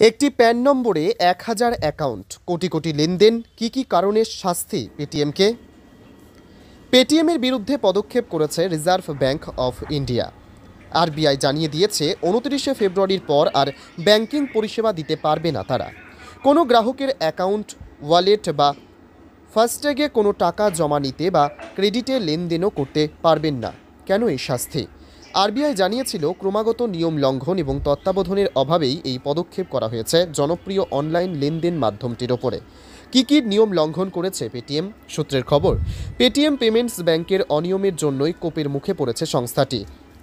একটি প্যান নম্বরে ১,০০০ অ্যাকাউন্ট, কোটি কোটি লেনদেন, কি কারণে শাস্তি পেটিএমকে? পেটিএমের বিরুদ্ধে পদক্ষেপ করেছে reserve bank of India. RBI জানিয়ে দিয়েছে ২৯শে ফেব্রুয়ারির পর আর ব্যাংকিং পরিষেবা দিতে পারবে না তারা। কোনো গ্রাহকের অ্যাকাউন্ট, ওয়ালেট বা ফাস্ট্যাগে কোনো টাকা জমা নিতে বা ক্রেডিটে লেনদেনও করতে পারবেন না। কেন এই শাস্তি? আরবিআই জানিয়েছিল ক্রমাগত নিয়ম লঙ্ঘন এবং তত্ত্বাবধানের অভাবেই এই পদক্ষেপ করা হয়েছে জনপ্রিয় অনলাইন লেনদেন মাধ্যমটির ওপরে। কী নিয়ম লঙ্ঘন করেছে পেটিএম? সূত্রের খবর, পেটিএম পেমেন্টস ব্যাংকের অনিয়মের জন্যই কোপের মুখে পড়েছে সংস্থাটি।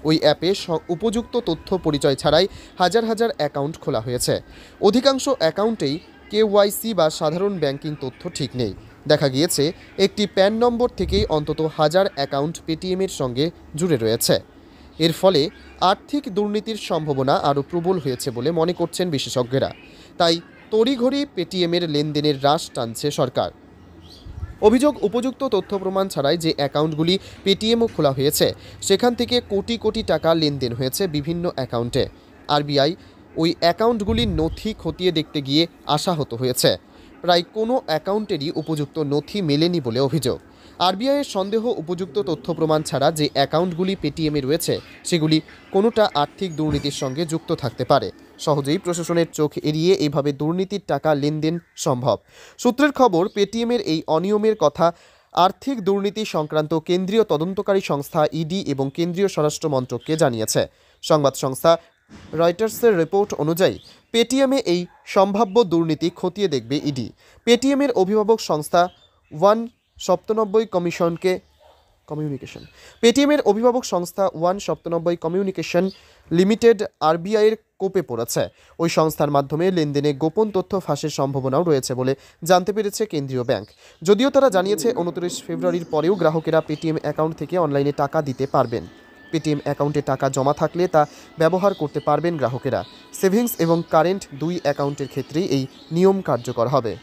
ওই অ্যাপে উপযুক্ত তথ্য পরিচয় ছাড়াই হাজার হাজার অ্যাকাউন্ট খোলা হয়েছে। অধিকাংশ অ্যাকাউন্টেই কেওয়াইসি বা সাধারণ ব্যাংকিং তথ্য ঠিক নেই। দেখা গিয়েছে একটি প্যান নম্বর থেকেই অন্তত হাজার অ্যাকাউন্ট পেটিএমের সঙ্গে জুড়ে রয়েছে। এর ফলে আর্থিক দুর্নীতির সম্ভাবনা আরও প্রবল হয়েছে বলে মনে করছেন বিশেষজ্ঞরা। তাই তড়িঘড়ি পেটিএমের লেনদেনের হ্রাস টানছে সরকার। অভিযোগ, উপযুক্ত তথ্য প্রমাণ ছাড়াই যে অ্যাকাউন্টগুলি পেটিএমও খোলা হয়েছে সেখান থেকে কোটি কোটি টাকা লেনদেন হয়েছে বিভিন্ন অ্যাকাউন্টে। আরবিআই ওই অ্যাকাউন্টগুলির নথি খতিয়ে দেখতে গিয়ে আশাহত হয়েছে। প্রায় কোনো অ্যাকাউন্টেরই উপযুক্ত নথি মেলেনি বলে অভিযোগ। আরবিআইয়ের সন্দেহ, উপযুক্ত তথ্য প্রমাণ ছাড়া যে অ্যাকাউন্টগুলি পেটিএমে রয়েছে সেগুলি কোনোটা আর্থিক দুর্নীতির সঙ্গে যুক্ত থাকতে পারে। সহজেই প্রশাসনের চোখ এড়িয়ে এইভাবে দুর্নীতির টাকা লেনদেন সম্ভব। সূত্রের খবর, পেটিএমের এই অনিয়মের কথা আর্থিক দুর্নীতি সংক্রান্ত কেন্দ্রীয় তদন্তকারী সংস্থা ইডি এবং কেন্দ্রীয় স্বরাষ্ট্র মন্ত্রককে জানিয়েছে। সংবাদ সংস্থা রয়টার্সের রিপোর্ট অনুযায়ী পেটিএমে এই সম্ভাব্য দুর্নীতি খতিয়ে দেখবে ইডি। পেটিএমের অভিভাবক সংস্থা 197 কমিউনিকেশন লিমিটেড আরবিআইয়ের কোপে পড়েছে। ওই সংস্থার মাধ্যমে লেনদেনে গোপন তথ্য ফাঁসের সম্ভাবনাও রয়েছে বলে জানতে পেরেছে কেন্দ্রীয় ব্যাংক। যদিও তারা জানিয়েছে ২৯ ফেব্রুয়ারির পরেও গ্রাহকেরা পেটিএম অ্যাকাউন্ট থেকে অনলাইনে টাকা দিতে পারবেন। পেটিএম অ্যাকাউন্টে টাকা জমা থাকলে তা ব্যবহার করতে পারবেন গ্রাহকেরা। সেভিংস এবং কারেন্ট দুই অ্যাকাউন্টের ক্ষেত্রেই এই নিয়ম কার্যকর হবে।